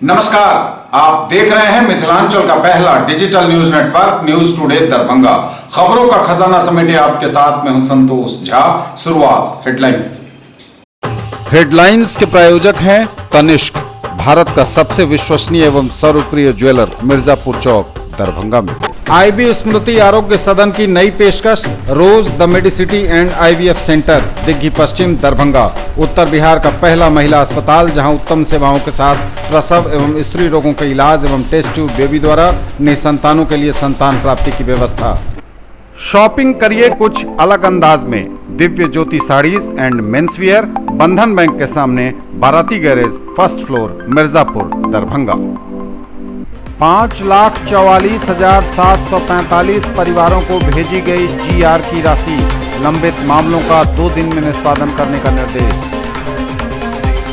नमस्कार, आप देख रहे हैं मिथिलांचल का पहला digital news network news today Darbhanga. खबरों का खजाना समेटे आपके साथ में हूं संतोष झा। शुरुआत हेडलाइंस से। हेडलाइंस के प्रायोजक हैं तनिष्क, भारत का सबसे विश्वसनीय एवं सर्वप्रिय ज्वेलर, मिर्जापुर चौक, दरभंगा में। आईबी स्मृति आरोग्य सदन की नई पेशकश, rose the medicity and IVF centre, Digghi Paschim, Darbhanga. उत्तर बिहार का पहला महिला अस्पताल जहां उत्तम सेवाओं के साथ प्रसव एवं स्त्री रोगों के इलाज एवं टेस्ट ट्यूब बेबी द्वारा निसंतानों के लिए संतान प्राप्ति की व्यवस्था। शॉपिंग करिए कुछ अलग अंदाज में, दिव्य ज्योति साड़ीज एंड मेंसवियर, बंधन बैंक के सामने, बाराती garage, first floor, Mirzapur, Darbhanga. 5,44,745 परिवारों को भेजी गई जीआर की राशि, लंबित मामलों का 2 दिन में निष्पादन करने का निर्देश।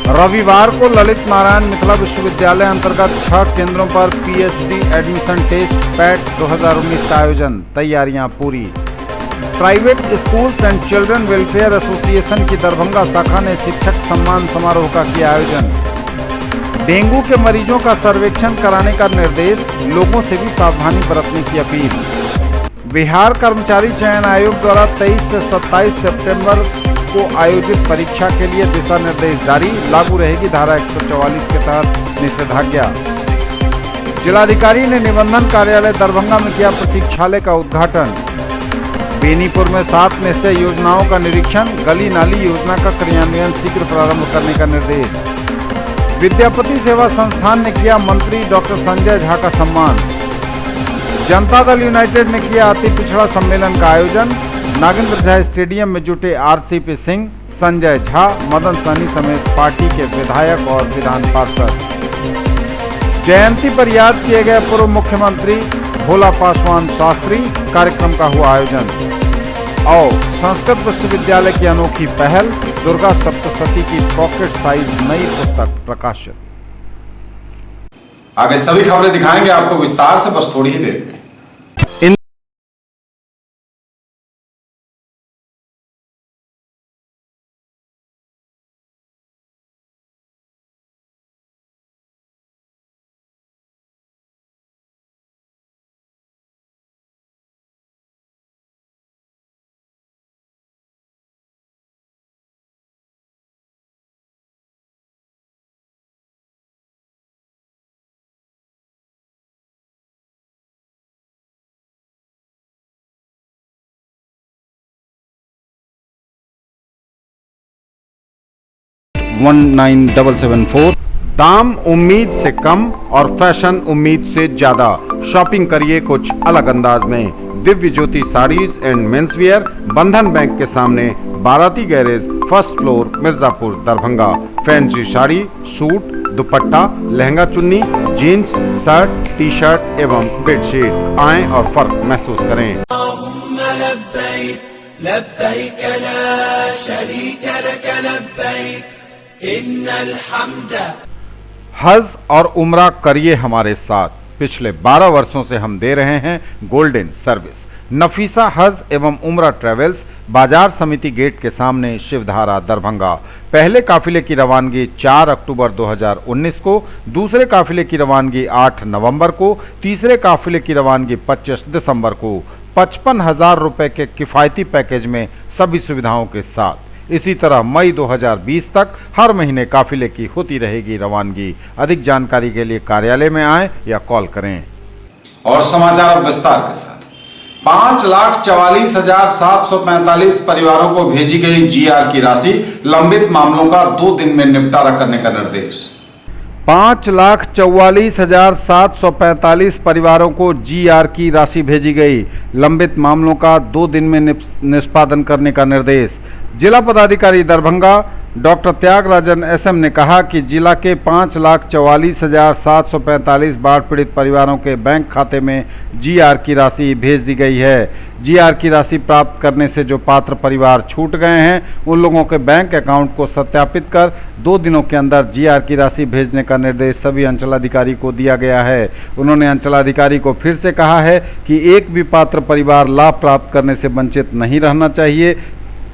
रविवार को ललित नारायण मिथिला विश्वविद्यालय अंतर्गत 6 केंद्रों पर पीएचडी एडमिशन टेस्ट पैट 2019 का आयोजन, तैयारियां पूरी। Private schools and children welfare association की दरभंगा शाखा ने शिक्षक सम्मान समारोह का किया आयोजन। डेंगू के मरीजों का सर्वेक्षण कराने का निर्देश, लोगों से भी सावधानी बरतने की अपील। बिहार कर्मचारी चयन आयोग द्वारा 23 से 27 सितंबर को आयोजित परीक्षा के लिए दिशा निर्देश जारी, लागू रहेगी धारा 144 के तहत निषेधाज्ञा। जिलाधिकारी ने निबंधन कार्यालय दरभंगा में किया प्रतीक्षालय का उद्घाटन। बेनीपुर में 7 निश्चय योजनाओं का निरीक्षण, गली नाली योजना का क्रियान्वयन शीघ्र प्रारंभ करने का निर्देश। विद्यापति सेवा संस्थान ने किया मंत्री डॉक्टर संजय झा का सम्मान। जनता दल यूनाइटेड ने किया अति पिछड़ा सम्मेलन का आयोजन। नागेंद्र झा स्टेडियम में जुटे आरसीपी सिंह, संजय झा, मदन सहनी समेत पार्टी के विधायक और विधान पार्षद। जयंती पर याद किए गए पूर्व मुख्यमंत्री भोला पासवान शास्त्री, कार्यक्रम का हुआ आयोजन। और संस्कृत विश्वविद्यालय की अनोखी पहल, दुर्गा सप्तशती की पॉकेट साइज नई पुस्तक प्रकाशित। आगे सभी खबरें दिखाएंगे आपको विस्तार से, बस थोड़ी ही देर में। दाम उम्मीद से कम और फैशन उम्मीद से ज्यादा, शॉपिंग करिए कुछ अलग अंदाज में। दिव्य ज्योति साड़ीज एंड मेंसवियर, बंधन बैंक के सामने, बाराती garage, first floor, Mirzapur, Darbhanga. Fancy sari, suit, दुपट्टा, लहंगा चुन्नी, जीन्स, शर्ट, टी शर्ट एवं बेडशीट। आएं और फर्क महसूस करें। हज और उम्रा करिए हमारे साथ। पिछले 12 वर्षों से हम दे रहे हैं गोल्डन सर्विस। नफीसा हज एवं उम्रा ट्रेवल्स, बाजार समिति गेट के सामने, शिवधारा, दरभंगा। पहले काफिले की रवानगी 4 अक्टूबर 2019 को, दूसरे काफिले की रवानगी 8 नवंबर को, तीसरे काफिले की रवानगी 25 दिसंबर को। 55,000 रुपए के किफायती पैकेज में सभी सुविधाओं के साथ। इसी तरह मई 2020 तक हर महीने काफिले की होती रहेगी रवानगी। अधिक जानकारी के लिए कार्यालय में आएं या कॉल करें। और समाचार अब विस्तार के साथ। 5,44,745 परिवारों को भेजी गई जीआर की राशि, लंबित मामलों का 2 दिन में निपटारा करने का निर्देश। 5,44,745 परिवारों को जीआर की राशि भेजी गई, लंबित मामलों का 2 दिन में निष्पादन करने का निर्देश। जिला पदाधिकारी दरभंगा डॉक्टर त्यागराजन एसएम ने कहा कि जिला के 5,44,745 बाढ़ पीड़ित परिवारों के बैंक खाते में जीआर की राशि भेज दी गई है। जीआर की राशि प्राप्त करने से जो पात्र परिवार छूट गए हैं, उन लोगों के बैंक अकाउंट को सत्यापित कर 2 दिनों के अंदर जीआर की राशि भेजने का निर्देश सभी अंचलाधिकारी को दिया गया है। उन्होंने अंचलाधिकारी को फिर से कहा है कि एक भी पात्र परिवार लाभ प्राप्त करने से वंचित नहीं रहना चाहिए।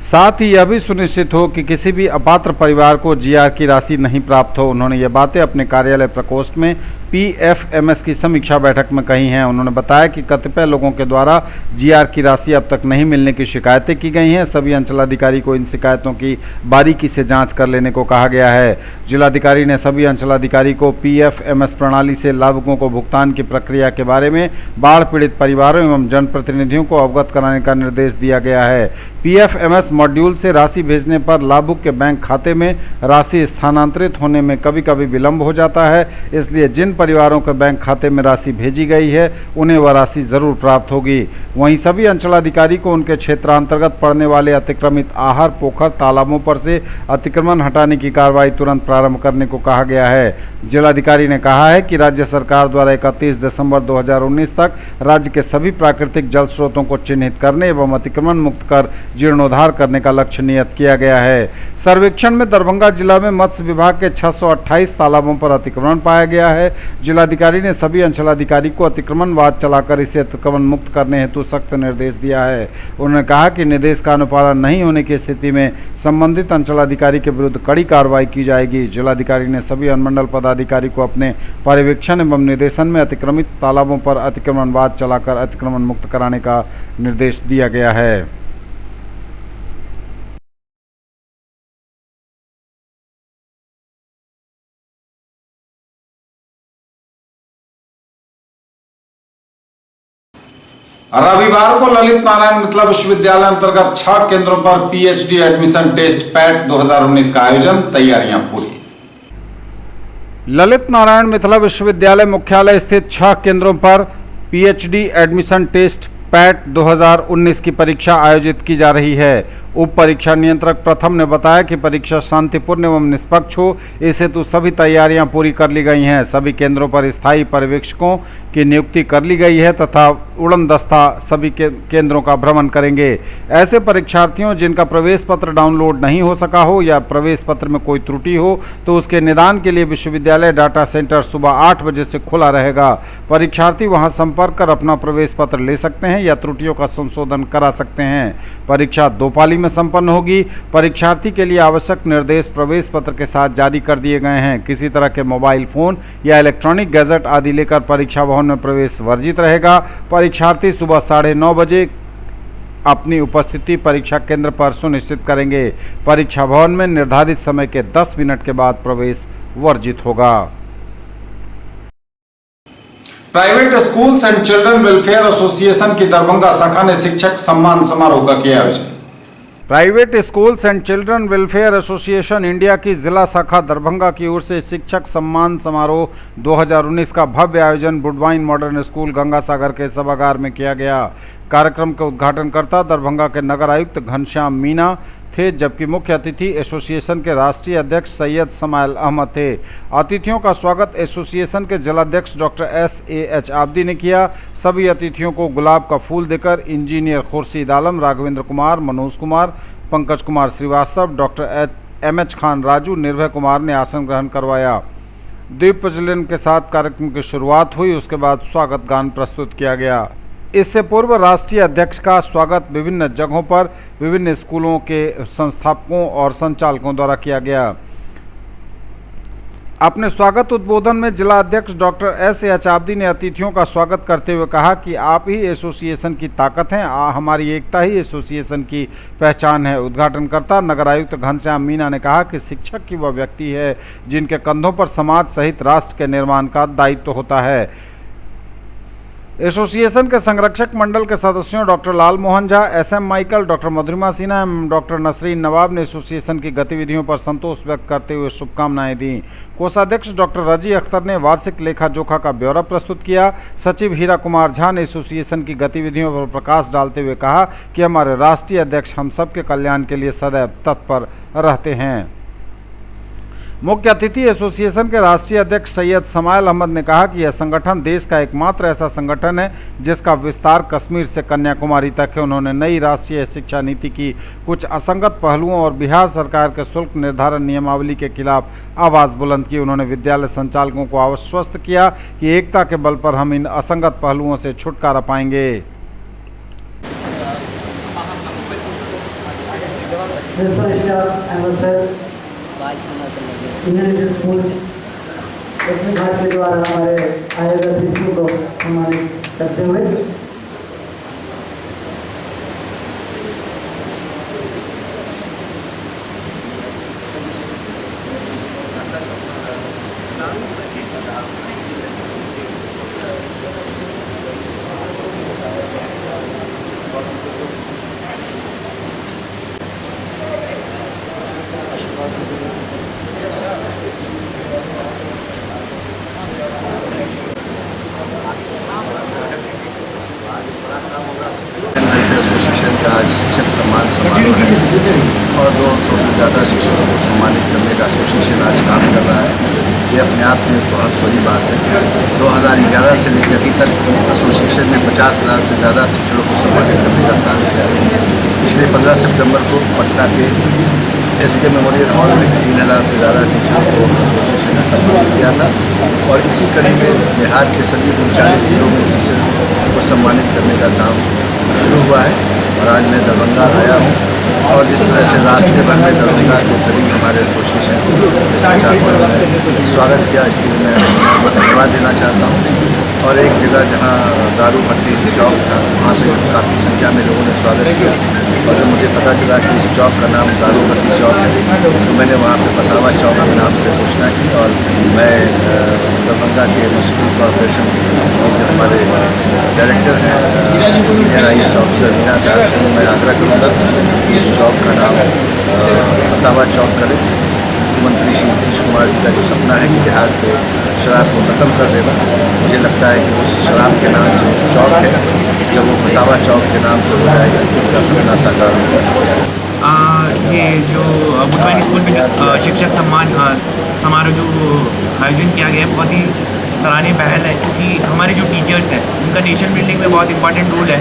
साथ ही यह भी सुनिश्चित हो कि किसी भी अपात्र परिवार को जीआर की राशि नहीं प्राप्त हो। उन्होंने ये बातें अपने कार्यालय प्रकोष्ठ में पीएफएमएस की समीक्षा बैठक में कही हैं। उन्होंने बताया कि कतिपय लोगों के द्वारा जीआर की राशि अब तक नहीं मिलने की शिकायतें की गई हैं। सभी अंचलाधिकारी को इन शिकायतों की बारीकी से जांच कर लेने को कहा गया है। जिलाधिकारी ने सभी अंचलाधिकारी को पीएफएमएस प्रणाली से लाभुकों को भुगतान की प्रक्रिया के बारे में बाढ़ पीड़ित परिवारों एवं जनप्रतिनिधियों को अवगत कराने का निर्देश दिया गया है। पीएफएमएस मॉड्यूल से राशि भेजने पर लाभुक के बैंक खाते में राशि स्थानांतरित होने में कभी कभी विलंब हो जाता है, इसलिए जिन परिवारों के बैंक खाते में राशि भेजी गई है उन्हें वह राशि जरूर प्राप्त होगी। वहीं सभी अंचलाधिकारी को उनके क्षेत्रांतर्गत पड़ने वाले अतिक्रमित आहर, पोखर, तालाबों पर से अतिक्रमण हटाने की कार्रवाई तुरंत प्रारंभ करने को कहा गया है। जिलाधिकारी ने कहा है कि राज्य सरकार द्वारा 31 दिसंबर 2019 तक राज्य के सभी प्राकृतिक जल स्रोतों को चिन्हित करने एवं अतिक्रमण मुक्त कर जीर्णोद्धार करने का लक्ष्य नियत किया गया है। सर्वेक्षण में दरभंगा जिला में मत्स्य विभाग के 628 तालाबों पर अतिक्रमण पाया गया है। जिलाधिकारी ने सभी अंचलाधिकारी को अतिक्रमणवाद चलाकर इसे अतिक्रमण मुक्त करने हेतु सख्त निर्देश दिया है। उन्होंने कहा कि निर्देश का अनुपालन नहीं होने की स्थिति में संबंधित अंचलाधिकारी के विरुद्ध कड़ी कार्रवाई की जाएगी। जिलाधिकारी ने सभी अनुमंडल पदाधिकारी को अपने पर्यवेक्षण एवं निर्देशन में अतिक्रमित तालाबों पर अतिक्रमणवाद चलाकर अतिक्रमण मुक्त कराने का निर्देश दिया गया है। रविवार को ललित नारायण मिथिला विश्वविद्यालय अंतर्गत 6 केंद्रों पर पीएचडी एडमिशन टेस्ट पैट 2019 का आयोजन, तैयारियां पूरी। ललित नारायण मिथिला विश्वविद्यालय मुख्यालय स्थित 6 केंद्रों पर पीएचडी एडमिशन टेस्ट पैट 2019 की परीक्षा आयोजित की जा रही है। उप परीक्षा नियंत्रक प्रथम ने बताया कि परीक्षा शांतिपूर्ण एवं निष्पक्ष हो, इस हेतु सभी तैयारियां पूरी कर ली गई हैं। सभी केंद्रों पर स्थायी पर्यवेक्षकों की नियुक्ति कर ली गई है तथा उड़न दस्ता सभी केंद्रों का भ्रमण करेंगे। ऐसे परीक्षार्थियों जिनका प्रवेश पत्र डाउनलोड नहीं हो सका हो या प्रवेश पत्र में कोई त्रुटि हो तो उसके निदान के लिए विश्वविद्यालय डाटा सेंटर सुबह 8 बजे से खुला रहेगा। परीक्षार्थी वहां संपर्क कर अपना प्रवेश पत्र ले सकते हैं या त्रुटियों का संशोधन करा सकते हैं। परीक्षा 2 पाली में संपन्न होगी। परीक्षार्थी के लिए आवश्यक निर्देश प्रवेश पत्र के साथ जारी कर दिए गए हैं। किसी तरह के मोबाइल फोन या इलेक्ट्रॉनिक गैजेट आदि लेकर परीक्षा भवन में प्रवेश वर्जित रहेगा। परीक्षार्थी सुबह 9:30 बजे अपनी उपस्थिति परीक्षा केंद्र पर सुनिश्चित करेंगे। परीक्षा भवन में निर्धारित समय के 10 मिनट के बाद प्रवेश वर्जित होगा। Private schools and children welfare association की दरभंगा शाखा ने शिक्षक सम्मान समारोह का किया आयोजन। Private schools and children welfare association India की जिला शाखा दरभंगा की ओर से शिक्षक सम्मान समारोह 2019 का भव्य आयोजन वुडवाइन मॉडर्न स्कूल गंगासागर के सभागार में किया गया। कार्यक्रम के उद्घाटनकर्ता दरभंगा के नगर आयुक्त घनश्याम मीना थे, जबकि मुख्य अतिथि एसोसिएशन के राष्ट्रीय अध्यक्ष सैयद समाइल अहमद थे। अतिथियों का स्वागत एसोसिएशन के जिलाध्यक्ष डॉक्टर SAH आब्दी ने किया। सभी अतिथियों को गुलाब का फूल देकर engineer Khurshid Alam, Raghavendra Kumar, Manoj Kumar, Pankaj Kumar Srivastava, doctor MH Khan Raju, निर्भय कुमार ने आसन ग्रहण करवाया। दीप प्रज्वलन के साथ कार्यक्रम की शुरुआत हुई। उसके बाद स्वागत गान प्रस्तुत किया गया। इससे पूर्व राष्ट्रीय अध्यक्ष का स्वागत विभिन्न जगहों पर विभिन्न स्कूलों के संस्थापकों और संचालकों द्वारा किया गया। अपने स्वागत उद्बोधन में जिला अध्यक्ष डॉक्टर SAH आब्दी ने अतिथियों का स्वागत करते हुए कहा कि आप ही एसोसिएशन की ताकत हैं, हमारी एकता ही एसोसिएशन की पहचान है। उद्घाटनकर्ता नगर आयुक्त घनश्याम मीना ने कहा कि शिक्षक की वह व्यक्ति है जिनके कंधों पर समाज सहित राष्ट्र के निर्माण का दायित्व होता है। एसोसिएशन के संरक्षक मंडल के सदस्यों doctor Lal Mohan Jha, SM Michael, doctor Madhurima Sinha एवं डॉक्टर नसरीन नवाब ने एसोसिएशन की गतिविधियों पर संतोष व्यक्त करते हुए शुभकामनाएं दी। कोषाध्यक्ष डॉक्टर रजी अख्तर ने वार्षिक लेखा जोखा का ब्यौरा प्रस्तुत किया। सचिव हीरा कुमार झा ने एसोसिएशन की गतिविधियों पर प्रकाश डालते हुए कहा कि हमारे राष्ट्रीय अध्यक्ष हम सबके कल्याण के लिए सदैव तत्पर रहते हैं। मुख्य अतिथि एसोसिएशन के राष्ट्रीय अध्यक्ष सैयद समाइल अहमद ने कहा कि यह संगठन देश का एकमात्र ऐसा संगठन है जिसका विस्तार कश्मीर से कन्याकुमारी तक है। उन्होंने नई राष्ट्रीय शिक्षा नीति की कुछ असंगत पहलुओं और बिहार सरकार के शुल्क निर्धारण नियमावली के खिलाफ आवाज़ बुलंद की। उन्होंने विद्यालय संचालकों को आश्वस्त किया कि एकता के बल पर हम इन असंगत पहलुओं से छुटकारा पाएंगे। Principal staff and sir Indian school Lakshmi Ghat के द्वारा हमारे आए हुए अतिथियों को सम्मानित करते हुए एसोसिएशन का आज शिक्षक सम्मान समारोह है और 200 से ज़्यादा शिक्षकों को सम्मानित करने का एसोसिएशन आज काम कर रहा है। ये अपने आप में बहुत बड़ी बात है। 2011 से लेकर अभी तक एसोसिएशन ने 50,000 से ज़्यादा शिक्षकों को सम्मानित करने का काम किया है। पिछले 15 सितंबर को पटना के SK मेमोरियल हॉल में 3,000 से ज़्यादा शिक्षकों को एसोसिएशन ने सम्मानित किया था और इसी कड़ी में बिहार के सभी 39 जिलों में टीचर को सम्मानित करने का काम शुरू हुआ है। और आज मैं दरभंगा आया हूँ और जिस तरह से रास्ते भर में दरभंगा के सभी हमारे एसोसिएशन के संचालकों ने स्वागत किया, इसके लिए मैं धन्यवाद देना चाहता हूँ। और एक जगह जहाँ दारू भट्टी चौक था वहाँ पे काफ़ी संख्या में लोगों ने स्वागत किया और जब मुझे पता चला कि इस चौक का नाम दारू भट्टी चौक है तो मैंने वहाँ पे फसावा चौक के नाम से घोषणा की और मैं दरभंगा के म्यूनसिपल कॉर्पोरेशन के जो हमारे डायरेक्टर हैं सीनियर IAS ऑफिसर मीना साहब से मैं आग्रह करूँगा कि इस चौक का नाम फसावा चौक करें। मुख्यमंत्री श्री नीतीश कुमार जी का जो सपना है कि बिहार से शराब को ख़त्म कर देना, मुझे लगता है कि उस शराब के नाम से जो चौक है जब वो फसावा चौक के नाम से हो जाएगा तो उनका सपना साकार होगा। ये जो बुटवानी स्कूल में जो शिक्षक सम्मान समारोह जो आयोजन किया गया है बहुत ही सराहनीय पहल है, क्योंकि हमारे जो टीचर्स हैं उनका नेशन बिल्डिंग में बहुत इंपॉर्टेंट रोल है।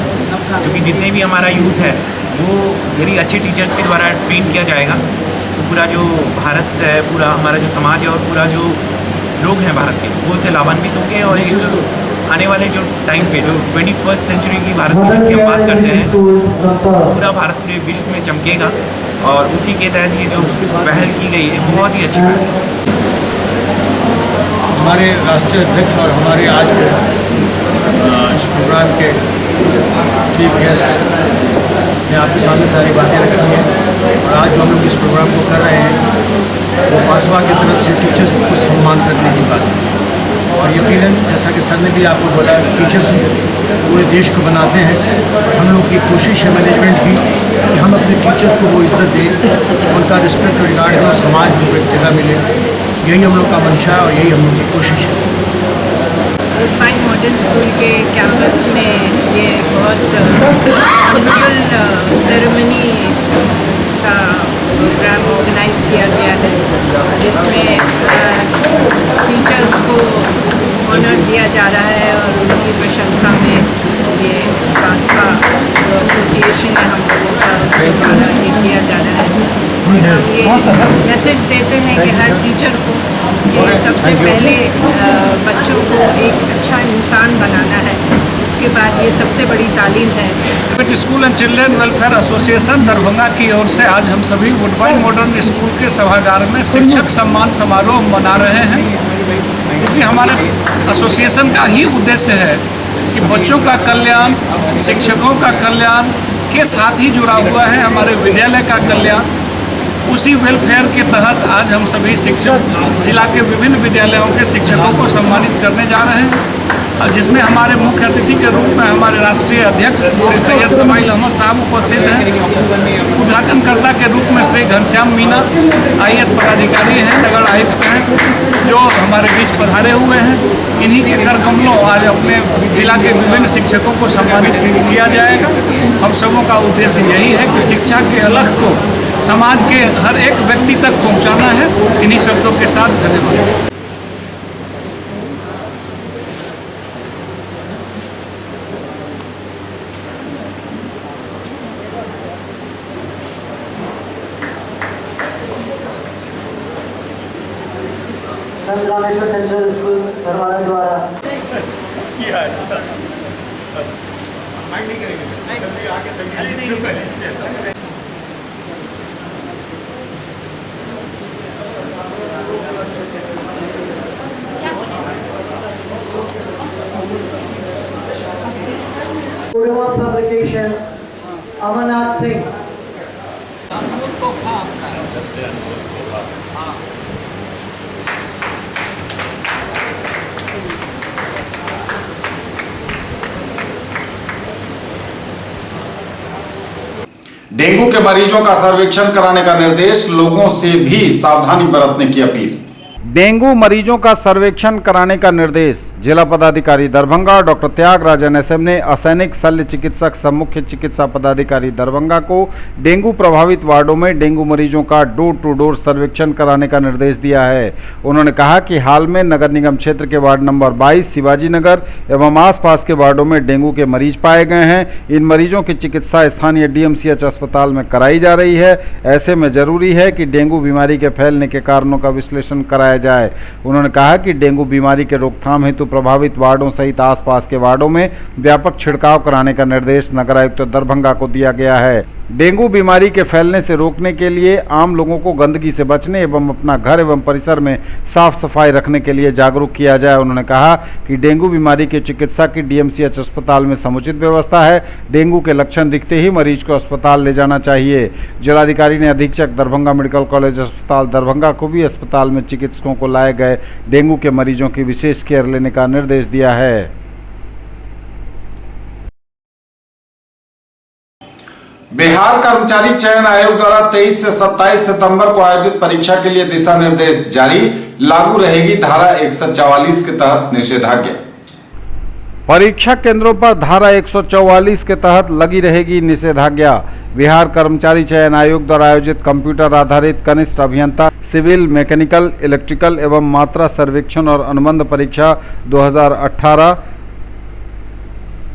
क्योंकि जितने भी हमारा यूथ है वो यदि अच्छे टीचर्स के द्वारा ट्रेन किया जाएगा तो पूरा जो भारत है, पूरा हमारा जो समाज है और पूरा जो लोग हैं भारत के वो उससे लाभान्वित होंगे और एक आने वाले जो टाइम पे जो 21st सेंचुरी की भारत की जिसकी हम बात करते हैं पूरा भारत पूरे विश्व में चमकेगा। और उसी के तहत ये जो पहल की गई है बहुत ही अच्छी पहल है। हमारे राष्ट्रीय अध्यक्ष और हमारे आज के इस प्रोग्राम के चीफ गेस्ट ने आपके सामने सारी बातें रखी हैं और आज जो हम लोग इस प्रोग्राम को कर रहे हैं वो पासवा की तरफ से टीचर्स को सम्मान करने की बात है। और यकीनन जैसा कि सर ने भी आपको बताया टीचर्स पूरे देश को बनाते हैं। हम लोग की कोशिश है मैनेजमेंट की कि हम अपने टीचर्स को वो इज्जत दें, उनका रिस्पेक्ट रिगार्ड दें और समाज में एक जगह मिले। यही हम लोग का मंशा है और यही हम लोग की कोशिश है। बुटवानी मॉडर्न स्कूल के कैंपस में ये बहुत अनयूजुअल सेरेमनी का प्रोग्राम ऑर्गेनाइज किया गया है जिसमें टीचर्स को ऑनर दिया जा रहा है और उनकी प्रशंसा में ये पासवा जो एसोसिएशन है हम लोगों का उसके द्वारा ये किया जा रहा है। और हम ये मैसेज देते हैं कि हर टीचर को ये सबसे पहले बच्चों को एक अच्छा इंसान बनाना है, इसके बाद ये सबसे बड़ी तालीम है। School and children welfare association Darbhanga की ओर से आज हम सभी बुटवानी मॉडर्न स्कूल के सभागार में शिक्षक सम्मान समारोह मना रहे हैं, क्योंकि हमारे एसोसिएशन का ही उद्देश्य है कि बच्चों का कल्याण, शिक्षकों का कल्याण के साथ ही जुड़ा हुआ है हमारे विद्यालय का कल्याण। उसी वेलफेयर के तहत आज हम सभी शिक्षक जिला के विभिन्न विद्यालयों के शिक्षकों को सम्मानित करने जा रहे हैं, और जिसमें हमारे मुख्य अतिथि के रूप में हमारे राष्ट्रीय अध्यक्ष श्री सैयद समाइल अहमद साहब उपस्थित हैं। उद्घाटनकर्ता के रूप में श्री घनश्याम मीना IAS पदाधिकारी हैं, नगर आयुक्त हैं, जो हमारे बीच पधारे हुए हैं। इन्हीं के कर कमलों आज अपने जिला के विभिन्न शिक्षकों को सम्मानित किया जाएगा। हम सबों का उद्देश्य यही है कि शिक्षा के अलख को समाज के हर एक व्यक्ति तक पहुंचाना है। इन्हीं शब्दों के साथ धन्यवाद। संत रामेश्वर सेंट्रल स्कूल धर्माना द्वारा रिहैबिलिटेशन अमरनाथ सिंह। डेंगू के मरीजों का सर्वेक्षण कराने का निर्देश, लोगों से भी सावधानी बरतने की अपील। डेंगू मरीजों का सर्वेक्षण कराने का निर्देश। जिला पदाधिकारी दरभंगा डॉक्टर त्यागराजन एसएम ने असैनिक शल्य चिकित्सक सह मुख्य चिकित्सा पदाधिकारी दरभंगा को डेंगू प्रभावित वार्डों में डेंगू मरीजों का डोर टू डोर सर्वेक्षण कराने का निर्देश दिया है। उन्होंने कहा कि हाल में नगर निगम क्षेत्र के वार्ड नंबर 22 शिवाजी नगर एवं आसपास के वार्डों में डेंगू के मरीज पाए गए हैं। इन मरीजों की चिकित्सा स्थानीय डीएमसीएच अस्पताल में कराई जा रही है। ऐसे में जरूरी है कि डेंगू बीमारी के फैलने के कारणों का विश्लेषण कराया जाए। उन्होंने कहा कि डेंगू बीमारी के रोकथाम हेतु प्रभावित वार्डों सहित आसपास के वार्डों में व्यापक छिड़काव कराने का निर्देश नगर आयुक्त दरभंगा को दिया गया है। डेंगू बीमारी के फैलने से रोकने के लिए आम लोगों को गंदगी से बचने एवं अपना घर एवं परिसर में साफ सफाई रखने के लिए जागरूक किया जाए। उन्होंने कहा कि डेंगू बीमारी के चिकित्सा की डीएमसीएच अस्पताल में समुचित व्यवस्था है। डेंगू के लक्षण दिखते ही मरीज को अस्पताल ले जाना चाहिए। जिलाधिकारी ने अधीक्षक दरभंगा मेडिकल कॉलेज अस्पताल दरभंगा को भी अस्पताल में चिकित्सकों को लाए गए डेंगू के मरीजों की विशेष केयर लेने का निर्देश दिया है। बिहार कर्मचारी चयन आयोग द्वारा 23 से 27 सितंबर को आयोजित परीक्षा के लिए दिशा निर्देश जारी, लागू रहेगी धारा 144 के तहत निषेधाज्ञा। परीक्षा केंद्रों पर धारा 144 के तहत लगी रहेगी निषेधाज्ञा। बिहार कर्मचारी चयन आयोग द्वारा आयोजित कंप्यूटर आधारित कनिष्ठ अभियंता, सिविल, मैकेनिकल, इलेक्ट्रिकल एवं मात्रा सर्वेक्षण और अनुबंध परीक्षा 2018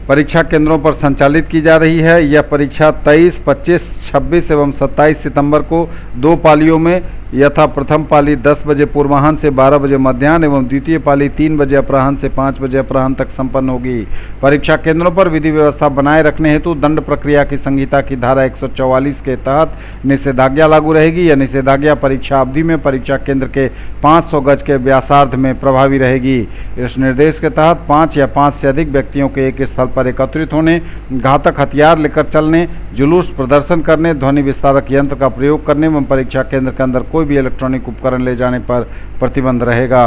परीक्षा केंद्रों पर संचालित की जा रही है। यह परीक्षा 23, 25, 26 एवं 27 सितंबर को 2 पालियों में यथा प्रथम पाली 10 बजे पूर्वाह्न से 12 बजे मध्याह्न एवं द्वितीय पाली 3 बजे अपराह्न से 5 बजे अपराह्न तक संपन्न होगी। परीक्षा केंद्रों पर विधि व्यवस्था बनाए रखने हेतु दंड प्रक्रिया की संहिता की धारा 144 के तहत निषेधाज्ञा लागू रहेगी। यह निषेधाज्ञा परीक्षा अवधि में परीक्षा केंद्र के 500 गज के व्यासार्ध में प्रभावी रहेगी। इस निर्देश के तहत 5 या 5 से अधिक व्यक्तियों के एक स्थल पर एकत्रित होने, घातक हथियार लेकर चलने, जुलूस प्रदर्शन करने, ध्वनि विस्तारक यंत्र का प्रयोग करने एवं परीक्षा केंद्र के अंदर कोई भी इलेक्ट्रॉनिक उपकरण ले जाने पर प्रतिबंध रहेगा।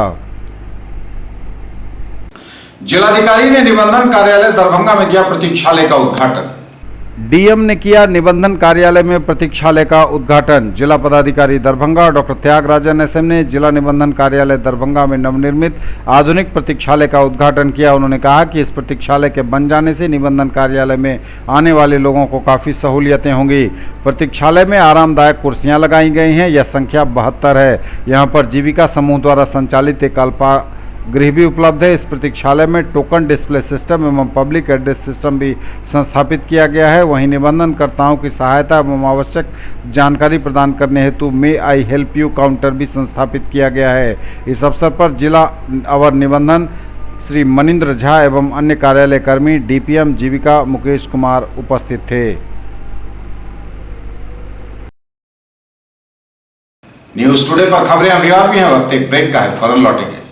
जिलाधिकारी ने निबंधन कार्यालय दरभंगा में किया प्रतीक्षालय का उद्घाटन। डीएम ने किया निबंधन कार्यालय में प्रतीक्षालय का उद्घाटन। जिला पदाधिकारी दरभंगा डॉक्टर त्यागराजन एसएम ने जिला निबंधन कार्यालय दरभंगा में नवनिर्मित आधुनिक प्रतीक्षालय का उद्घाटन किया। उन्होंने कहा कि इस प्रतीक्षालय के बन जाने से निबंधन कार्यालय में आने वाले लोगों को काफ़ी सहूलियतें होंगी। प्रतीक्षालय में आरामदायक कुर्सियां लगाई गई हैं। यह संख्या 72 है। यहाँ पर जीविका समूह द्वारा संचालित एक अल्पा गृह भी उपलब्ध है। इस प्रतीक्षालय में टोकन डिस्प्ले सिस्टम एवं पब्लिक एड्रेस सिस्टम भी संस्थापित किया गया है। वहीं निबंधनकर्ताओं की सहायता एवं आवश्यक जानकारी प्रदान करने हेतु मे आई हेल्प यू काउंटर भी संस्थापित किया गया है। इस अवसर पर जिला अवर निबंधन श्री मनिंद्र झा एवं अन्य कार्यालय कर्मी, डीपीएम जीविका मुकेश कुमार उपस्थित थे। न्यूज टुडे पर खबरें अभी और भी हैं, वक्त एक ब्रेक का है, फौरन लौटेंगे।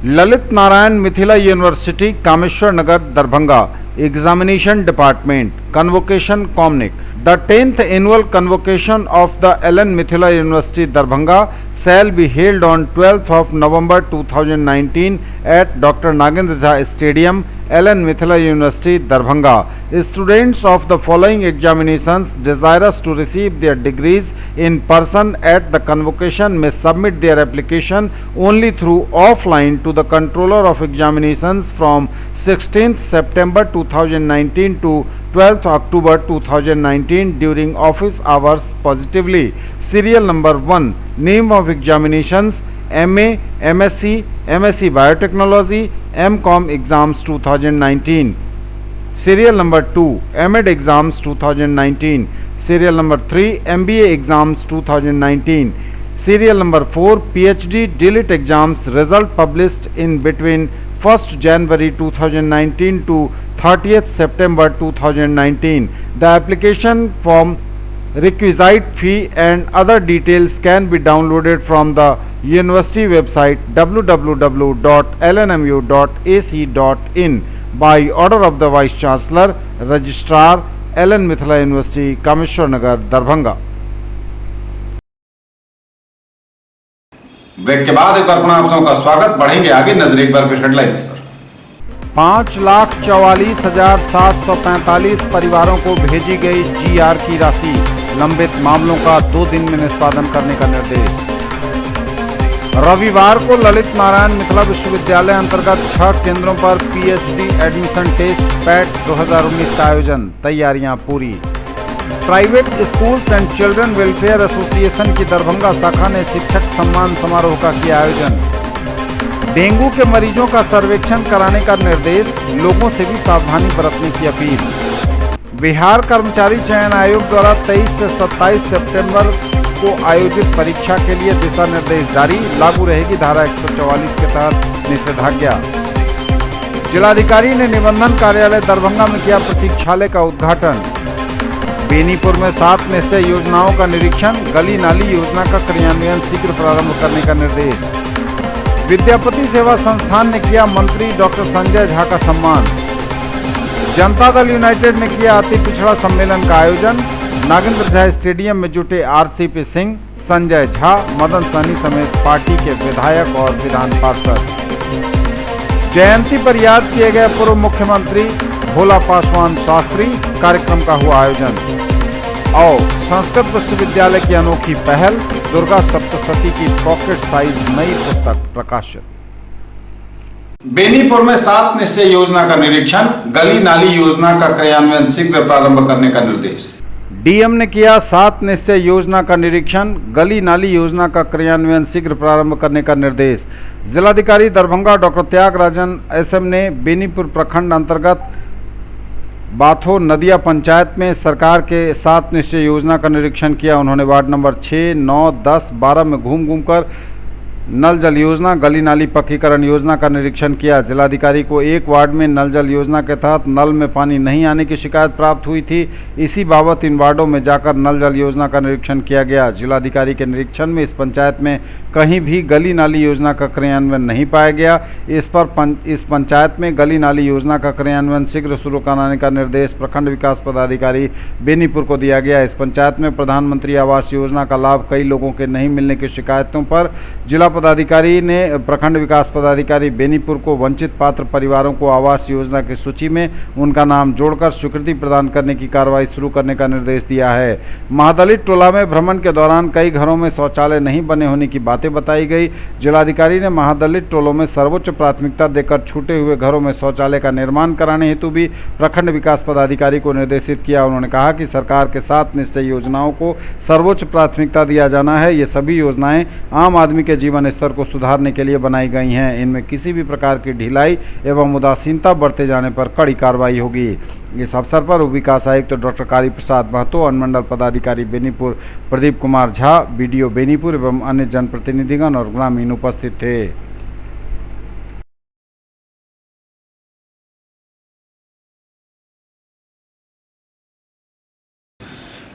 Lalit Narayan Mithila university Kameshwar Nagar Darbhanga examination department convocation कॉमनिक। The 10th annual convocation of the Ellen Mithila University Darbhanga shall be held on 12th of November 2019 at Dr. Nagendra Jha Stadium, Ellen Mithila University Darbhanga. Students of the following examinations desirous to receive their degrees in person at the convocation may submit their application only through offline to the Controller of Examinations from 16th September 2019 to 12th October 2019 during office hours positively. Serial number 1, name of examinations, MA, MSc, MSc Biotechnology, MCom exams 2019. Serial number 2, MEd exams 2019. Serial number 3, MBA exams 2019. Serial number 4, PhD DLIT exams result published in between 1st January 2019 to 30th September 2019. The application form, requisite fee and other details can be downloaded from the university website www.lnmu.ac.in. by order of the Vice Chancellor, Registrar, Ellen Mithila University, Kameshwar Nagar, Darbhanga. Break के बाद एक बार पुनः आप सबों का स्वागत। बढ़ेंगे आगे, नजर एक बार फिर हेडलाइंस पर। 5,44,745 परिवारों को भेजी गई GR की राशि, लंबित मामलों का 2 दिन में निष्पादन करने का निर्देश। रविवार को ललित नारायण मिथिला विश्वविद्यालय अंतर्गत 6 केंद्रों पर PhD एडमिशन टेस्ट पैट 2019 का आयोजन, तैयारियां पूरी। Private schools and children welfare association की दरभंगा शाखा ने शिक्षक सम्मान समारोह का किया आयोजन। डेंगू के मरीजों का सर्वेक्षण कराने का निर्देश, लोगों से भी सावधानी बरतने की अपील। बिहार कर्मचारी चयन आयोग द्वारा 23 से 27 सितंबर को आयोजित परीक्षा के लिए दिशा निर्देश जारी, लागू रहेगी धारा 144 के तहत निषेधाज्ञा। जिलाधिकारी ने निबंधन कार्यालय दरभंगा में किया प्रतीक्षालय का उद्घाटन। बेनीपुर में 7 निश्चय योजनाओं का निरीक्षण, गली नाली योजना का क्रियान्वयन शीघ्र प्रारंभ करने का निर्देश। विद्यापति सेवा संस्थान ने किया मंत्री डॉक्टर संजय झा का सम्मान। जनता दल यूनाइटेड ने किया अति पिछड़ा सम्मेलन का आयोजन। नागेंद्र झा स्टेडियम में जुटे RCP सिंह, संजय झा, मदन सहनी समेत पार्टी के विधायक और विधान पार्षद। जयंती पर याद किए गए पूर्व मुख्यमंत्री भोला पासवान शास्त्री, कार्यक्रम का हुआ आयोजन। और संस्कृत विश्वविद्यालय की अनोखी पहल, दुर्गा सप्तशती की पॉकेट साइज नई पुस्तक प्रकाशित। बेनीपुर में 7 निश्चय योजना का निरीक्षण, गली नाली योजना का क्रियान्वयन शीघ्र प्रारंभ करने का निर्देश। DM ने किया 7 निश्चय योजना का निरीक्षण, गली नाली योजना का क्रियान्वयन शीघ्र प्रारंभ करने का निर्देश। जिलाधिकारी दरभंगा डॉक्टर त्यागराजन SM ने बेनीपुर प्रखंड अंतर्गत बाथो नदिया पंचायत में सरकार के 7 निश्चय योजना का निरीक्षण किया। उन्होंने वार्ड नंबर 6, 9, 10, 12 में घूम कर नल जल योजना, गली नाली पक्कीकरण योजना का निरीक्षण किया। जिलाधिकारी को एक वार्ड में नल जल योजना के तहत नल में पानी नहीं आने की शिकायत प्राप्त हुई थी। इसी बाबत इन वार्डों में जाकर नल जल योजना का निरीक्षण किया गया। जिलाधिकारी के निरीक्षण में इस पंचायत में कहीं भी गली नाली योजना का क्रियान्वयन नहीं पाया गया। इस पंचायत में गली नाली योजना का क्रियान्वयन शीघ्र शुरू कराने का निर्देश प्रखंड विकास पदाधिकारी बेनीपुर को दिया गया। इस पंचायत में प्रधानमंत्री आवास योजना का लाभ कई लोगों के नहीं मिलने की शिकायतों पर जिला पदाधिकारी ने प्रखंड विकास पदाधिकारी बेनीपुर को वंचित पात्र परिवारों को आवास योजना की सूची में उनका नाम जोड़कर स्वीकृति प्रदान करने की कार्रवाई शुरू करने का निर्देश दिया है। महादलित टोला में भ्रमण के दौरान कई घरों में शौचालय नहीं बने होने की बातें बताई गई। जिलाधिकारी ने महादलित टोलों में सर्वोच्च प्राथमिकता देकर छूटे हुए घरों में शौचालय का निर्माण कराने हेतु भी प्रखंड विकास पदाधिकारी को निर्देशित किया। उन्होंने कहा कि सरकार के 7 निश्चय योजनाओं को सर्वोच्च प्राथमिकता दिया जाना है। ये सभी योजनाएं आम आदमी के जीवन स्तर को सुधारने के लिए बनाई गई हैं। इनमें किसी भी प्रकार की ढिलाई एवं उदासीनता बरते जाने पर कड़ी कार्रवाई होगी। इस अवसर पर उप विकास आयुक्त डॉक्टर कारी प्रसाद महतो, अनुमंडल पदाधिकारी बेनीपुर प्रदीप कुमार झा, BDO बेनीपुर एवं अन्य जनप्रतिनिधिगण और ग्रामीण उपस्थित थे।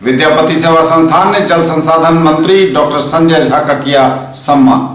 विद्यापति सेवा संस्थान ने जल संसाधन मंत्री डॉक्टर संजय झा का किया सम्मान।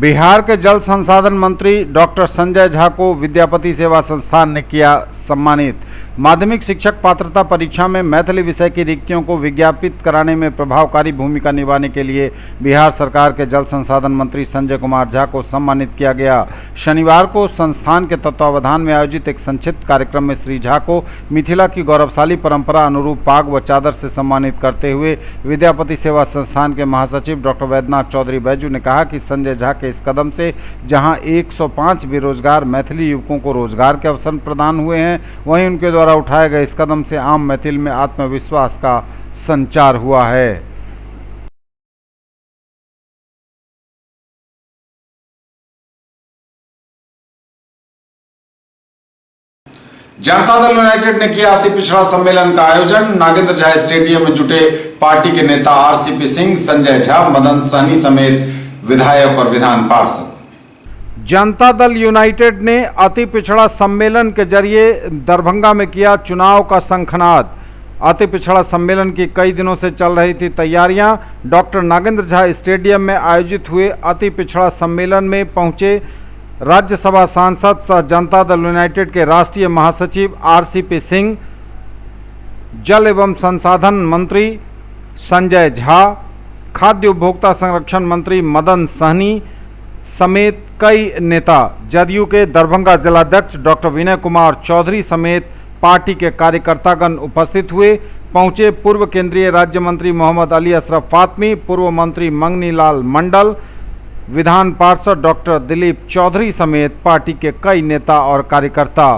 बिहार के जल संसाधन मंत्री डॉक्टर संजय झा को विद्यापति सेवा संस्थान ने किया सम्मानित। माध्यमिक शिक्षक पात्रता परीक्षा में मैथिली विषय की रिक्तियों को विज्ञापित कराने में प्रभावकारी भूमिका निभाने के लिए बिहार सरकार के जल संसाधन मंत्री संजय कुमार झा को सम्मानित किया गया। शनिवार को संस्थान के तत्वावधान में आयोजित एक संक्षिप्त कार्यक्रम में श्री झा को मिथिला की गौरवशाली परंपरा अनुरूप पाग व चादर से सम्मानित करते हुए विद्यापति सेवा संस्थान के महासचिव डॉक्टर वैद्यनाथ चौधरी बैजू ने कहा कि संजय झा के इस कदम से जहां 105 बेरोजगार मैथिली युवकों को रोजगार के अवसर प्रदान हुए हैं, वहीं उनके द्वारा उठाए गए इस कदम से आम मैथिल में आत्मविश्वास का संचार हुआ है। जनता दल यूनाइटेड ने किया अति पिछड़ा सम्मेलन का आयोजन। नागेंद्र झा स्टेडियम में जुटे पार्टी के नेता RCP सिंह, संजय झा, मदन सहनी समेत विधायक और विधान पार्षद। जनता दल यूनाइटेड ने अति पिछड़ा सम्मेलन के जरिए दरभंगा में किया चुनाव का शंखनाद। अति पिछड़ा सम्मेलन की कई दिनों से चल रही थी तैयारियां। डॉक्टर नागेंद्र झा स्टेडियम में आयोजित हुए अति पिछड़ा सम्मेलन में पहुंचे राज्यसभा सांसद सह जनता दल यूनाइटेड के राष्ट्रीय महासचिव RCP सिंह, जल एवं संसाधन मंत्री संजय झा, खाद्य उपभोक्ता संरक्षण मंत्री मदन सहनी समेत कई नेता, जदयू के दरभंगा जिलाध्यक्ष डॉक्टर विनय कुमार चौधरी समेत पार्टी के कार्यकर्तागण उपस्थित हुए। पहुंचे पूर्व केंद्रीय राज्य मंत्री मोहम्मद अली अशरफ फातमी, पूर्व मंत्री मंगनी लाल मंडल, विधान पार्षद डॉक्टर दिलीप चौधरी समेत पार्टी के कई नेता और कार्यकर्ता।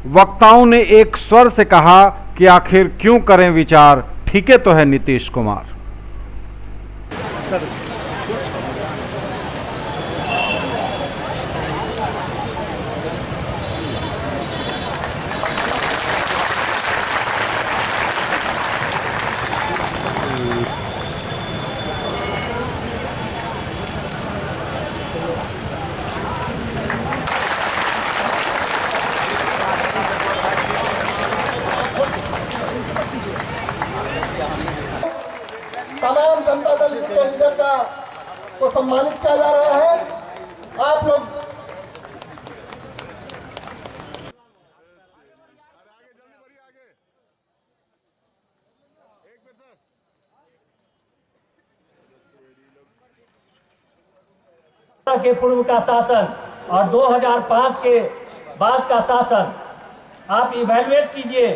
वक्ताओं ने एक स्वर से कहा कि आखिर क्यों करें विचार, ठीके तो है नीतीश कुमार। तमाम जनता दल के लीडर का को सम्मानित किया जा रहा है। आप लोग के पूर्व का शासन और 2005 के बाद का शासन आप इवैल्यूएट कीजिए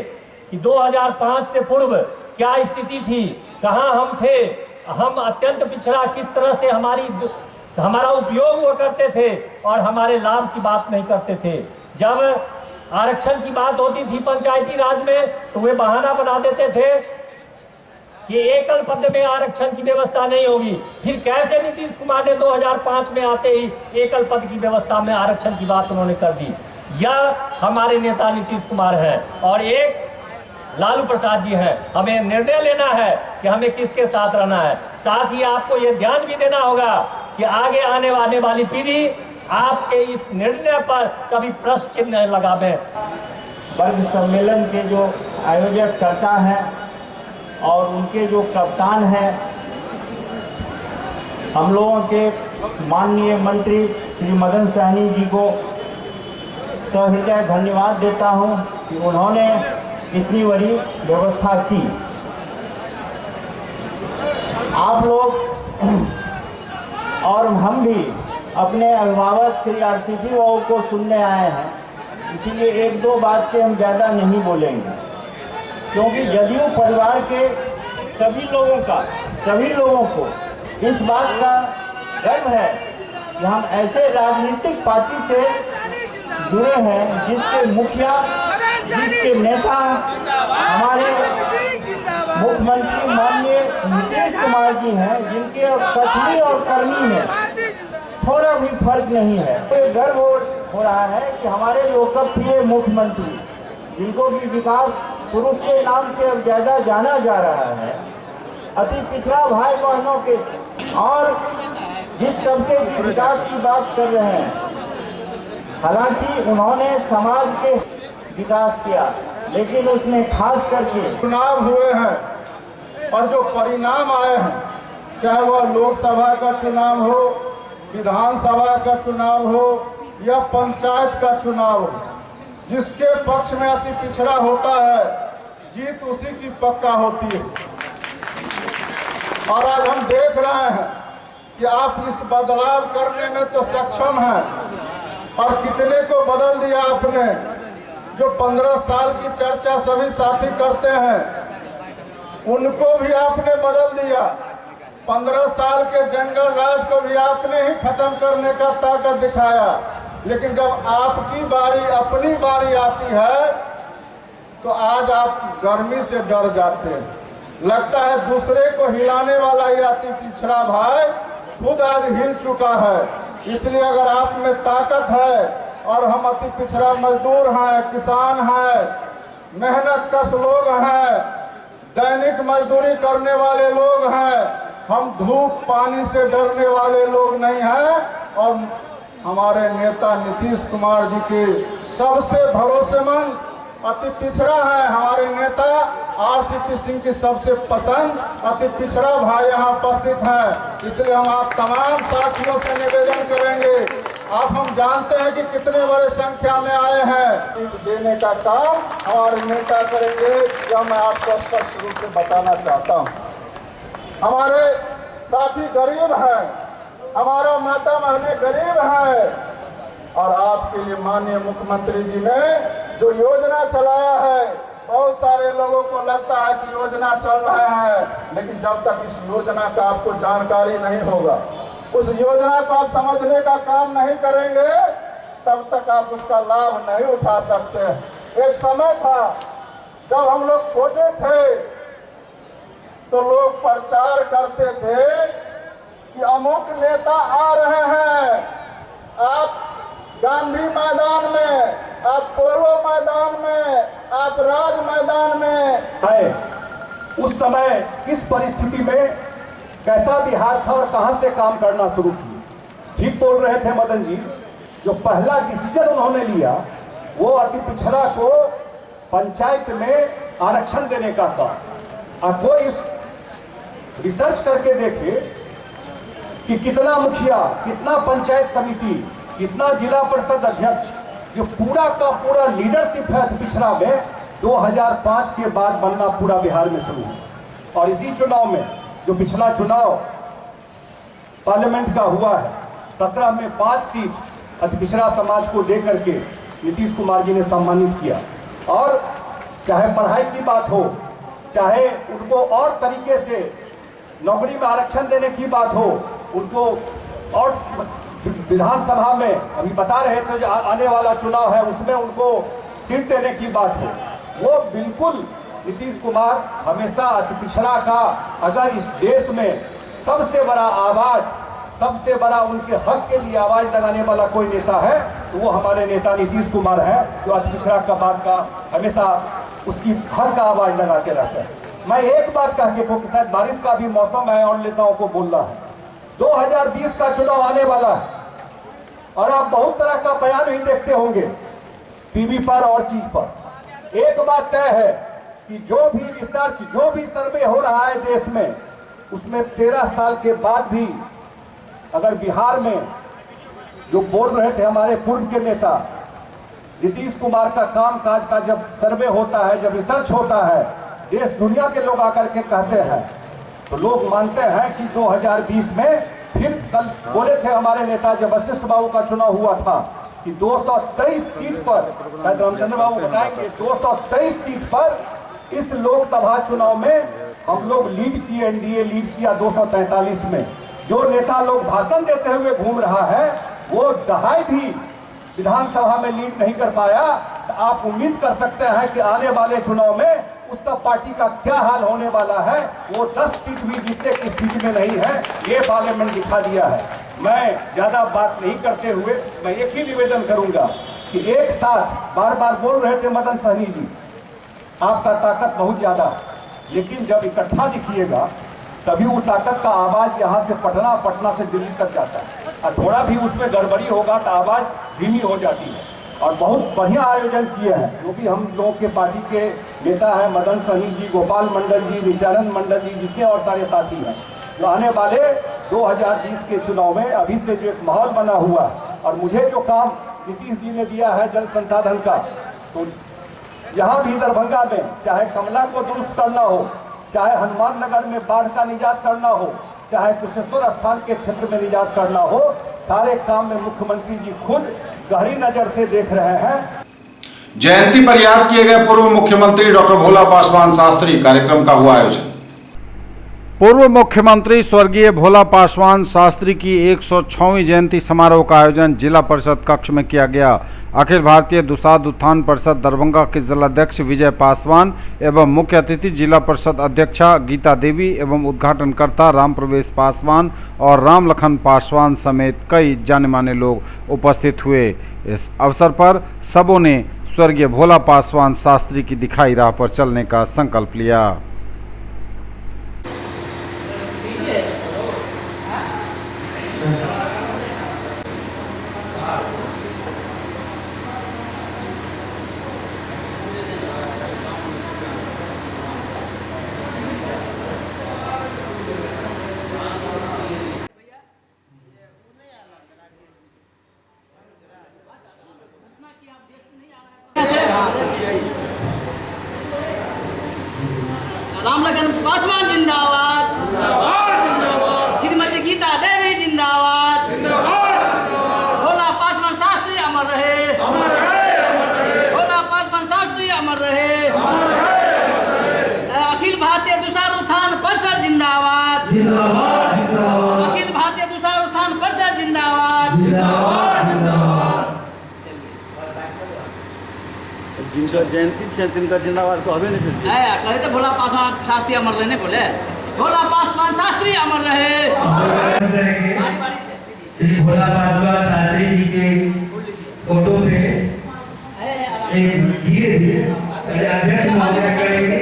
कि 2005 से पूर्व क्या स्थिति थी, कहां हम थे, हम अत्यंत पिछड़ा किस तरह से हमारा उपयोग हुआ करते थे और हमारे लाभ की बात नहीं करते थे। जब आरक्षण की बात होती थी पंचायती राज में तो वे बहाना बना देते थे कि एकल पद में आरक्षण की व्यवस्था नहीं होगी। फिर कैसे नीतीश कुमार ने 2005 में आते ही एकल पद की व्यवस्था में आरक्षण की बात उन्होंने कर दी। यह हमारे नेता नीतीश कुमार है और एक लालू प्रसाद जी हैं। हमें निर्णय लेना है कि हमें किसके साथ रहना है। साथ ही आपको यह ध्यान भी देना होगा कि आगे आने वाली पीढ़ी आपके इस निर्णय पर कभी प्रश्न चिन्ह लगावे। वर्ग सम्मेलन के जो आयोजक करता है और उनके जो कप्तान हैं, हम लोगों के माननीय मंत्री श्री मदन सहनी जी को सहृदय धन्यवाद देता हूं कि उन्होंने इतनी बड़ी व्यवस्था की। आप लोग और हम भी अपने अभिभावक श्री RCP बाबू को सुनने आए हैं, इसीलिए एक दो बात से हम ज़्यादा नहीं बोलेंगे, क्योंकि जदयू परिवार के सभी लोगों को इस बात का गर्व है कि हम ऐसे राजनीतिक पार्टी से जुड़े हैं जिसके मुखिया, जिसके नेता हमारे मुख्यमंत्री माननीय नीतीश कुमार जी हैं, जिनके कथनी और करनी में थोड़ा भी फर्क नहीं है। ये गर्व हो रहा है कि हमारे लोकप्रिय मुख्यमंत्री, जिनको भी विकास पुरुष के नाम से अब ज़्यादा जाना जा रहा है, अति पिछड़ा भाई बहनों के और जिस सबके विकास की बात कर रहे हैं, हालांकि उन्होंने समाज के विकास किया, लेकिन उसमें खास करके चुनाव हुए हैं और जो परिणाम आए हैं, चाहे वह लोकसभा का चुनाव हो, विधानसभा का चुनाव हो या पंचायत का चुनाव हो, जिसके पक्ष में अति पिछड़ा होता है, जीत उसी की पक्का होती है। और आज हम देख रहे हैं कि आप इस बदलाव करने में तो सक्षम हैं और कितने को बदल दिया आपने। जो 15 साल की चर्चा सभी साथी करते हैं, उनको भी आपने बदल दिया। 15 साल के जंगल राज को भी आपने ही खत्म करने का ताकत दिखाया। लेकिन जब आपकी बारी, अपनी बारी आती है, तो आज आप गर्मी से डर जाते हैं। लगता है दूसरे को हिलाने वाला ये अति पिछड़ा भाई खुद आज हिल चुका है। इसलिए अगर आप में ताकत है और हम अति पिछड़ा मजदूर हैं, किसान हैं, मेहनत कश लोग हैं, दैनिक मजदूरी करने वाले लोग हैं, हम धूप पानी से डरने वाले लोग नहीं हैं। और हमारे नेता नीतीश कुमार जी के सबसे भरोसेमंद अति पिछड़ा है। हमारे नेता आरसीपी सिंह की सबसे पसंद अति पिछड़ा भाई यहाँ उपस्थित है। इसलिए हम आप तमाम साथियों से निवेदन करेंगे, आप हम जानते हैं कि कितने बड़े संख्या में आए हैं, देने का काम हमारे नेता करेंगे, यह मैं आपको स्पष्ट रूप से बताना चाहता हूँ। हमारे साथी गरीब हैं, हमारा माता बहने गरीब है, और आपके लिए माननीय मुख्यमंत्री जी ने जो योजना चलाया है, बहुत सारे लोगों को लगता है कि योजना चल रहा है, लेकिन जब तक इस योजना का आपको जानकारी नहीं होगा, उस योजना को आप समझने का काम नहीं करेंगे, तब तक आप उसका लाभ नहीं उठा सकते। एक समय था जब हम लोग छोटे थे तो लोग प्रचार करते थे कि अमुक नेता आ रहे हैं, आप गांधी मैदान में, आप पोलो मैदान में, आप राज मैदान में है। उस समय किस परिस्थिति में कैसा बिहार था और कहां से काम करना शुरू किए। ठीक बोल रहे थे मदन जी, जो पहला डिसीजन उन्होंने लिया वो अति पिछड़ा को पंचायत में आरक्षण देने का था। अब कोई इस रिसर्च करके देखे कि कितना मुखिया, कितना पंचायत समिति, कितना जिला परिषद अध्यक्ष, जो पूरा का पूरा लीडरशिप है पिछड़ा में 2005 के बाद बनना पूरा बिहार में शुरू हुआ। और इसी चुनाव में जो पिछला चुनाव पार्लियामेंट का हुआ है, 17 में 5 सीट अति पिछड़ा समाज को लेकर के नीतीश कुमार जी ने सम्मानित किया। और चाहे पढ़ाई की बात हो, चाहे उनको और तरीके से नौकरी में आरक्षण देने की बात हो, उनको और विधानसभा में अभी बता रहे थे जो आने वाला चुनाव है उसमें उनको सीट देने की बात हो, वो बिल्कुल नीतीश कुमार हमेशा अति पिछड़ा का, अगर इस देश में सबसे बड़ा आवाज, सबसे बड़ा उनके हक के लिए आवाज लगाने वाला कोई नेता है तो वो हमारे नेता नीतीश कुमार है, जो अति पिछड़ा का बात का हमेशा उसकी हक का आवाज लगाते रहते हैं। मैं एक बात कह के क्योंकि शायद बारिश का भी मौसम है और नेताओं को बोलना है, 2020 का चुनाव आने वाला है और आप बहुत तरह का बयान ही देखते होंगे टीवी पर और चीज पर। एक बात तय है कि जो भी रिसर्च, जो भी सर्वे हो रहा है देश में, उसमें 13 साल के बाद भी अगर बिहार में जो बोल रहे थे हमारे पूर्व के नेता नीतीश कुमार का काम काज का जब सर्वे होता है, जब रिसर्च होता है, देश दुनिया के लोग आकर के कहते हैं तो लोग मानते हैं कि 2020 में फिर कल बोले थे हमारे नेता जब वशिष्ठ बाबू का चुनाव हुआ था कि 223 सीट पर, शायद रामचंद्र बाबू बताएंगे, 223 सीट पर इस लोकसभा चुनाव में हम लोग लीड किए, एनडीए लीड किया 243 में। जो नेता लोग भाषण देते हुए घूम रहा है वो दहाई भी विधानसभा में लीड नहीं कर पाया, तो आप उम्मीद कर सकते हैं कि आने वाले चुनाव में उस सब पार्टी का क्या हाल होने वाला है। वो 10 सीट भी जीतने की स्थिति में नहीं है, ये पार्लियामेंट दिखा दिया है। मैं ज्यादा बात नहीं करते हुए मैं एक ही निवेदन करूंगा कि एक साथ बार बार बोल रहे थे मदन सहनी जी, आपका ताकत बहुत ज्यादा है, लेकिन जब इकट्ठा दिखिएगा तभी वो ताकत का आवाज यहाँ से पटना, पटना से दिल्ली तक जाता है, और थोड़ा भी उसमें गड़बड़ी होगा तो आवाज धीमी हो जाती है। और बहुत बढ़िया आयोजन किए हैं, जो भी हम लोग के पार्टी के नेता हैं, मदन सहनी जी, गोपाल मंडल जी, नित्यानंद मंडल जी, जितने और सारे साथी हैं, जो आने वाले 2020 के चुनाव में अभी से जो एक माहौल बना हुआ है। और मुझे जो काम नीतीश जी ने दिया है जल संसाधन का, तो यहाँ भी दरभंगा में चाहे कमला को दुरुस्त करना हो, चाहे हनुमान नगर में बाढ़ का निजात करना हो, चाहे कुशेश्वर स्थान के क्षेत्र में निजात करना हो, सारे काम में मुख्यमंत्री जी खुद गहरी नजर से देख रहे हैं। जयंती पर याद किए गए पूर्व मुख्यमंत्री डॉक्टर भोला पासवान शास्त्री कार्यक्रम का हुआ आयोजन। पूर्व मुख्यमंत्री स्वर्गीय भोला पासवान शास्त्री की 106वीं जयंती समारोह का आयोजन जिला परिषद कक्ष में किया गया। अखिल भारतीय दुसाध उत्थान परिषद दरभंगा के जिलाध्यक्ष विजय पासवान एवं मुख्य अतिथि जिला परिषद अध्यक्षा गीता देवी एवं उद्घाटनकर्ता राम प्रवेश पासवान और राम लखन पासवान समेत कई जाने माने लोग उपस्थित हुए। इस अवसर पर सबों ने स्वर्गीय भोला पासवान शास्त्री की दिखाई राह पर चलने का संकल्प लिया। जिंदाबाद, श्रीमती गीता देवी जिंदाबाद, भोला पासवान शास्त्री अमर रहे, भोला पासवान शास्त्री अमर रहे, अखिल भारतीय तुषार उत्थान परिषद जिंदाबाद, अखिल भारतीय तुषार उत्थान परिषद जिंदाबाद। जिनका जयंती है तिनका जिंदाबाद को हमें नहीं कहे तो भोला पासवान शास्त्री अमर रहे, बोले भोला पासवान शास्त्री अमर रहे। श्री भोला पासवान शास्त्री जी के फोटो पे एक धीरे अध्यक्ष महोदय करेंगे,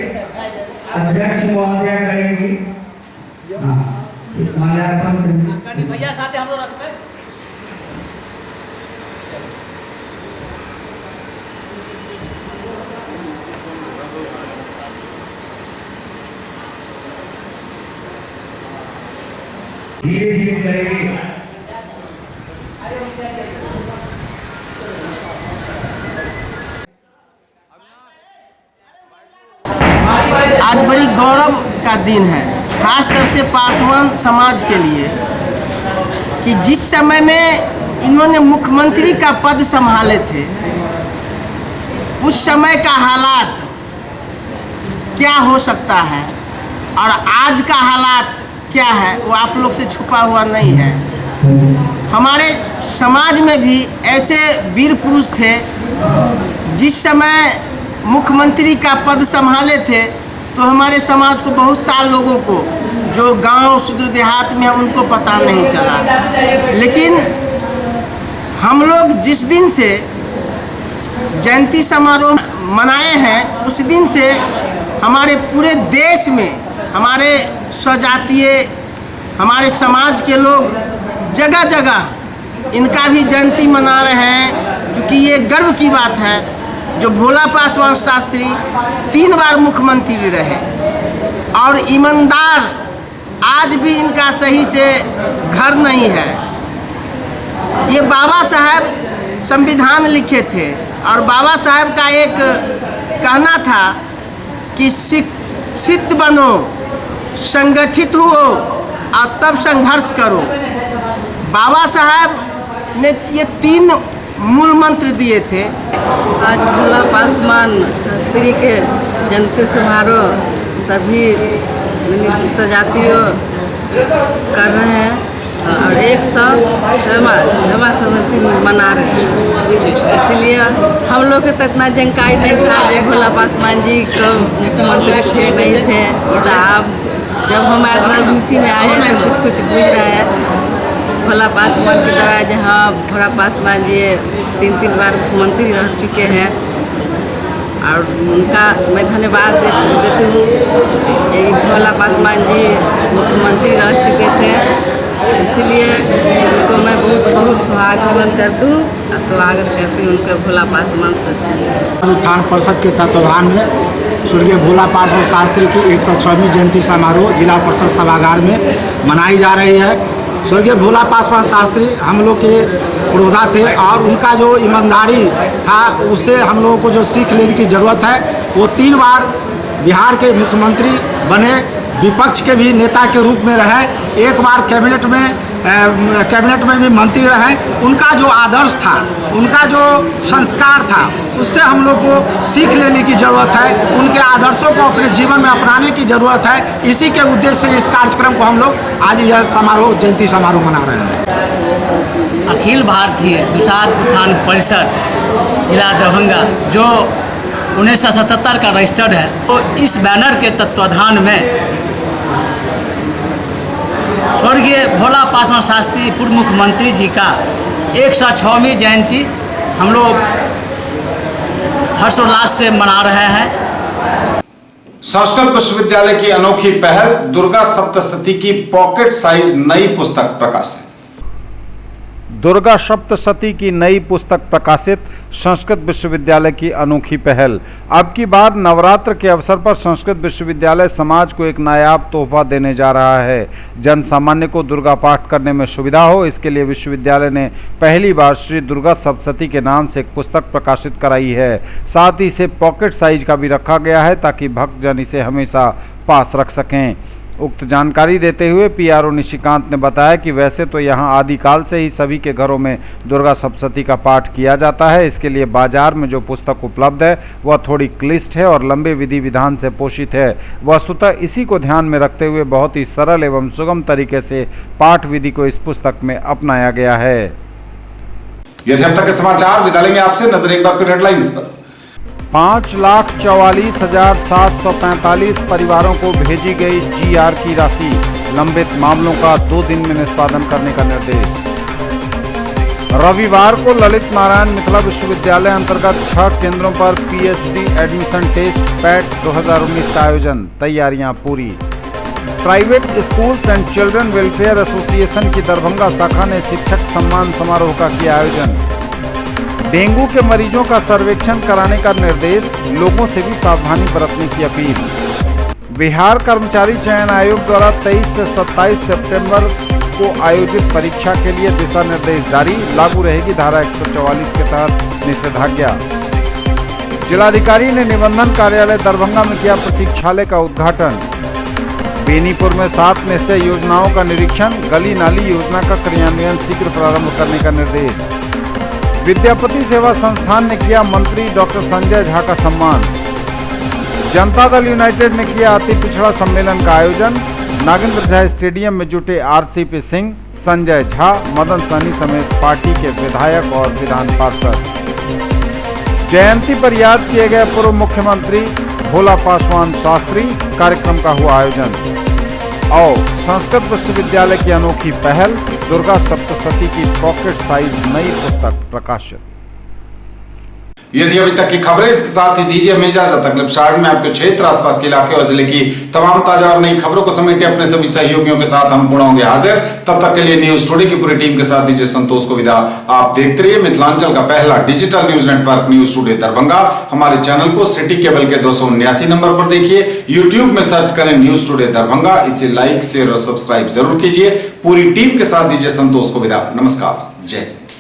अध्यक्ष महोदय करेंगे माल्यार्पण भैया साथ हम लोग रखते। धीरे धीरे करेंगे। आज बड़ी गौरव का दिन है, खासकर से पासवान समाज के लिए, कि जिस समय में इन्होंने मुख्यमंत्री का पद संभाले थे, उस समय का हालात क्या हो सकता है और आज का हालात क्या है वो आप लोग से छुपा हुआ नहीं है। हमारे समाज में भी ऐसे वीर पुरुष थे, जिस समय मुख्यमंत्री का पद संभाले थे तो हमारे समाज को बहुत सारे लोगों को जो गांव सुदूर देहात में है उनको पता नहीं चला। लेकिन हम लोग जिस दिन से जयंती समारोह मनाए हैं उस दिन से हमारे पूरे देश में हमारे स्वजातीय हमारे समाज के लोग जगह जगह इनका भी जयंती मना रहे हैं, क्योंकि ये गर्व की बात है जो भोला पासवान शास्त्री 3 बार मुख्यमंत्री रहे और ईमानदार, आज भी इनका सही से घर नहीं है। ये बाबा साहब संविधान लिखे थे और बाबा साहब का एक कहना था कि शिक्षित बनो, संगठित हो और तब संघर्ष करो। बाबा साहब ने ये 3 मूल मंत्र दिए थे। आज भोला पासवान शास्त्री के जयंती समारोह सभी सजातियों कर रहे हैं और 106वां समिति मना रहे हैं। इसलिए हम लोग के तक इतना जानकारी नहीं था कि भोला पासवान जी कब मुख्यमंत्री थे नहीं थे। तो आप जब हमारे राजनीति में आए हैं तो कुछ बुझ रहे हैं। भोला पासवान की तरह जहाँ भोला पासवान जी 3 बार मुख्यमंत्री रह चुके हैं और उनका मैं धन्यवाद देती हूँ। यही भोला पासवान जी मुख्यमंत्री रह चुके थे, इसलिए उनको मैं बहुत स्वागत करती हूँ और स्वागत करती हूँ उनके भोला पासवान शास्त्री। उत्थान परिषद के तत्वाधान में स्वर्गीय भोला पासवान शास्त्री की 106वीं जयंती समारोह जिला परिषद सभागार में मनाई जा रही है। स्वर्गीय भोला पासवान शास्त्री हम लोग के पुरोधा थे और उनका जो ईमानदारी था उससे हम लोगों को जो सीख लेने की ज़रूरत है। वो 3 बार बिहार के मुख्यमंत्री बने, विपक्ष के भी नेता के रूप में रहे, 1 बार कैबिनेट में भी मंत्री रहे। उनका जो आदर्श था, उनका जो संस्कार था, उससे हम लोग को सीख लेने की ज़रूरत है। उनके आदर्शों को अपने जीवन में अपनाने की ज़रूरत है। इसी के उद्देश्य से इस कार्यक्रम को हम लोग आज यह समारोह जयंती समारोह मना रहे हैं। अखिल भारतीय तुषार उत्थान परिषद जिला दरभंगा जो 1977 का रजिस्टर्ड है, तो इस बैनर के तत्वाधान में स्वर्गीय भोला पासवान शास्त्री पूर्व मुख्यमंत्री जी का 106वीं जयंती हम लोग हर्षोल्लास से मना रहे हैं। संस्कृत विश्वविद्यालय की अनोखी पहल, दुर्गा सप्तशती की पॉकेट साइज नई पुस्तक प्रकाशित। दुर्गा सप्तशती की नई पुस्तक प्रकाशित, संस्कृत विश्वविद्यालय की अनोखी पहल। अब की बार नवरात्र के अवसर पर संस्कृत विश्वविद्यालय समाज को एक नायाब तोहफा देने जा रहा है। जन सामान्य को दुर्गा पाठ करने में सुविधा हो, इसके लिए विश्वविद्यालय ने पहली बार श्री दुर्गा सप्तशती के नाम से एक पुस्तक प्रकाशित कराई है। साथ ही इसे पॉकेट साइज का भी रखा गया है ताकि भक्तजन इसे हमेशा पास रख सकें। उक्त जानकारी देते हुए पीआरओ निशिकांत ने बताया कि वैसे तो यहां आदिकाल से ही सभी के घरों में दुर्गा सप्तशती का पाठ किया जाता है। इसके लिए बाजार में जो पुस्तक उपलब्ध है वह थोड़ी क्लिष्ट है और लंबे विधि विधान से पोषित है। वस्तुतः इसी को ध्यान में रखते हुए बहुत ही सरल एवं सुगम तरीके से पाठ विधि को इस पुस्तक में अपनाया गया है। यदि अब तक के समाचार विदा लेंगे आपसे, नजर एक बार फिर हेडलाइंस पर। 5,44,745 परिवारों को भेजी गई जीआर की राशि, लंबित मामलों का 2 दिन में निष्पादन करने का निर्देश। रविवार को ललित नारायण मिथिला विश्वविद्यालय अंतर्गत 6 केंद्रों पर पीएचडी एडमिशन टेस्ट पैट 2019 का आयोजन, तैयारियां पूरी। Private schools and children welfare association की दरभंगा शाखा ने शिक्षक सम्मान समारोह का किया आयोजन। डेंगू के मरीजों का सर्वेक्षण कराने का निर्देश, लोगों से भी सावधानी बरतने की अपील। बिहार कर्मचारी चयन आयोग द्वारा 23 से 27 सितंबर को आयोजित परीक्षा के लिए दिशा निर्देश जारी, लागू रहेगी धारा 144 के तहत निषेधाज्ञा। जिलाधिकारी ने निबंधन कार्यालय दरभंगा में किया प्रतीक्षालय का उद्घाटन। बेनीपुर में 7 निश्चय योजनाओं का निरीक्षण, गली नाली योजना का क्रियान्वयन शीघ्र प्रारंभ करने का निर्देश। विद्यापति सेवा संस्थान ने किया मंत्री डॉक्टर संजय झा का सम्मान। जनता दल यूनाइटेड ने किया अति पिछड़ा सम्मेलन का आयोजन। नागेंद्र झा स्टेडियम में जुटे आरसीपी सिंह, संजय झा, मदन सहनी समेत पार्टी के विधायक और विधान पार्षद। जयंती पर याद किए गए पूर्व मुख्यमंत्री भोला पासवान शास्त्री, कार्यक्रम का हुआ आयोजन। और संस्कृत विश्वविद्यालय की अनोखी पहल, दुर्गा सप्तशती की पॉकेट साइज नई पुस्तक प्रकाशित। यदि अभी तक की खबरें, इसके साथ ही दीजिए हमें इजाजत। अगले एपिसोड में आपके क्षेत्र, आसपास के इलाके और जिले की तमाम ताजा और नई खबरों को समेटे अपने सभी सहयोगियों के साथ हम पुनः होंगे हाजिर। तब तक के लिए न्यूज टुडे की पूरी टीम के साथ दीजिए संतोष को विदा। आप देखते रहिए मिथिलांचल का पहला digital news network news today Darbhanga. हमारे चैनल को सिटी केबल के 279 नंबर पर देखिए, यूट्यूब में सर्च करें न्यूज टुडे दरभंगा। इसे लाइक, शेयर और सब्सक्राइब जरूर कीजिए। पूरी टीम के साथ दीजिए संतोष को विदा। नमस्कार, जय।